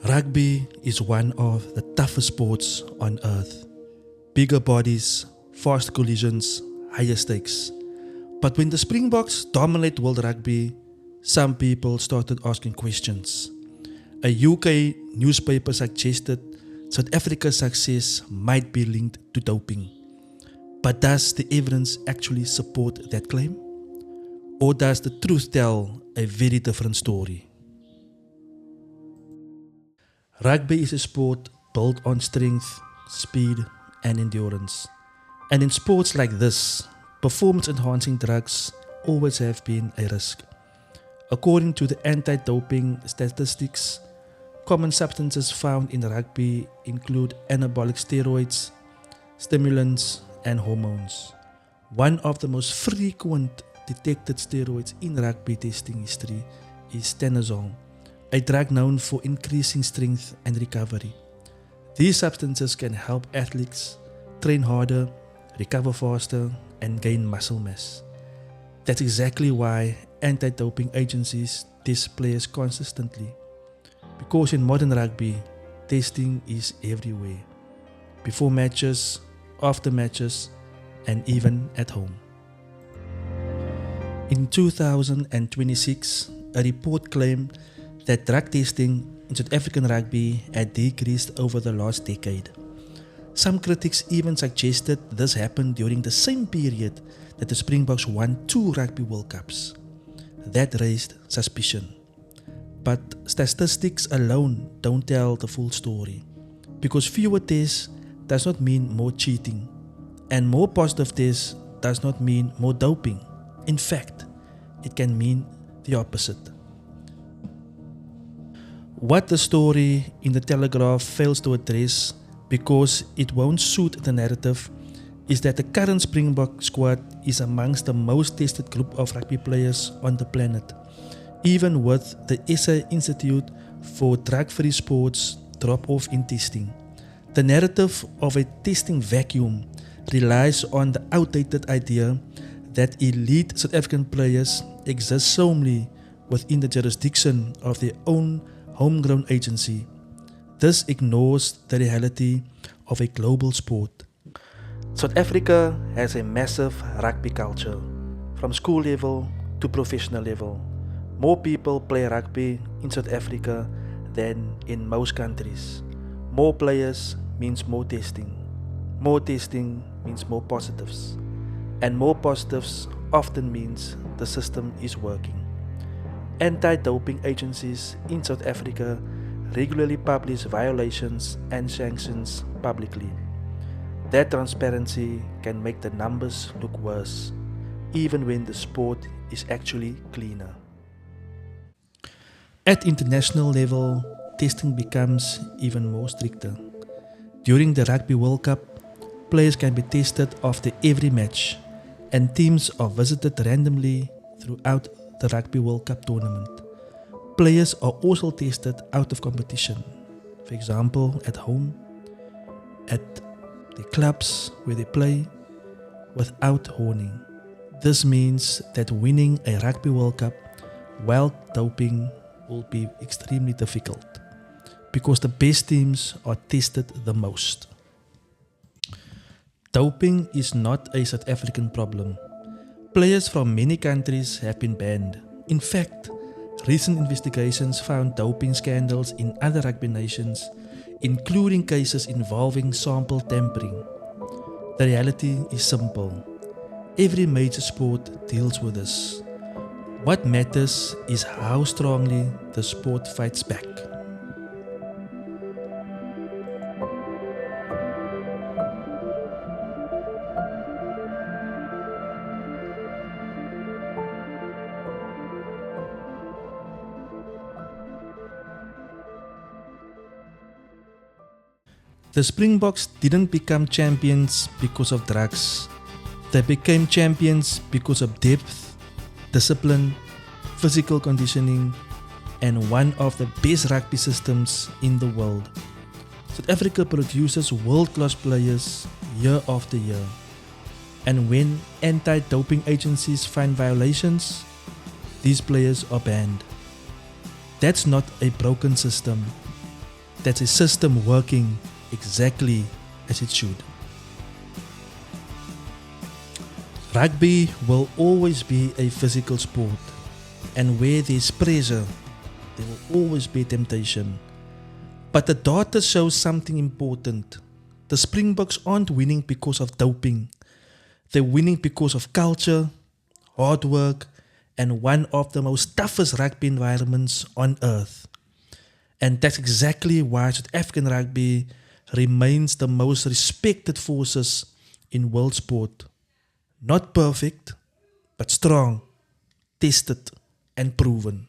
Rugby is one of the toughest sports on earth. Bigger bodies, fast collisions, higher stakes. But when the Springboks dominate World Rugby, some people started asking questions. A UK newspaper suggested South Africa's success might be linked to doping. But does the evidence actually support that claim? Or does the truth tell a very different story? Rugby is a sport built on strength, speed, and endurance. And in sports like this, performance-enhancing drugs always have been a risk. According to the anti-doping statistics, common substances found in rugby include anabolic steroids, stimulants, and hormones. One of the most frequent detected steroids in rugby testing history is stanozol, a drug known for increasing strength and recovery. These substances can help athletes train harder, recover faster, and gain muscle mass. That's exactly why anti-doping agencies test players consistently. Because in modern rugby, testing is everywhere. Before matches, after matches, and even at home. In 2026, a report claimed that drug testing in South African rugby had decreased over the last decade. Some critics even suggested this happened during the same period that the Springboks won 2 Rugby World Cups. That raised suspicion. But statistics alone don't tell the full story, because fewer tests does not mean more cheating, and more positive tests does not mean more doping. In fact, it can mean the opposite. What the story in the Telegraph fails to address, because it won't suit the narrative, is that the current Springbok squad is amongst the most tested group of rugby players on the planet, even with the SA Institute for Drug-Free Sports drop off in testing. The narrative of a testing vacuum relies on the outdated idea that elite South African players exist solely within the jurisdiction of their own homegrown agency. This ignores the reality of a global sport. South Africa has a massive rugby culture, from school level to professional level. More people play rugby in South Africa than in most countries. More players means more testing. More testing means more positives. And more positives often means the system is working. Anti-doping agencies in South Africa regularly publish violations and sanctions publicly. That transparency can make the numbers look worse, even when the sport is actually cleaner. At international level, testing becomes even more stricter. During the Rugby World Cup, players can be tested after every match, and teams are visited randomly throughout the Rugby World Cup tournament. Players are also tested out of competition, for example at home, at the clubs where they play, without warning. This means that winning a Rugby World Cup while doping will be extremely difficult, because the best teams are tested the most. Doping is not a South African problem. Players from many countries have been banned. In fact, recent investigations found doping scandals in other rugby nations, including cases involving sample tampering. The reality is simple. Every major sport deals with this. What matters is how strongly the sport fights back. The Springboks didn't become champions because of drugs. They became champions because of depth, discipline, physical conditioning, and one of the best rugby systems in the world. South Africa produces world-class players year after year. And when anti-doping agencies find violations, these players are banned. That's not a broken system. That's a system working exactly as it should. Rugby will always be a physical sport, and where there's pressure, there will always be temptation. But the data shows something important. The Springboks aren't winning because of doping. They're winning because of culture, hard work, and one of the most toughest rugby environments on earth. And that's exactly why South African rugby remains the most respected forces in world sport. Not perfect, but strong, tested, and proven.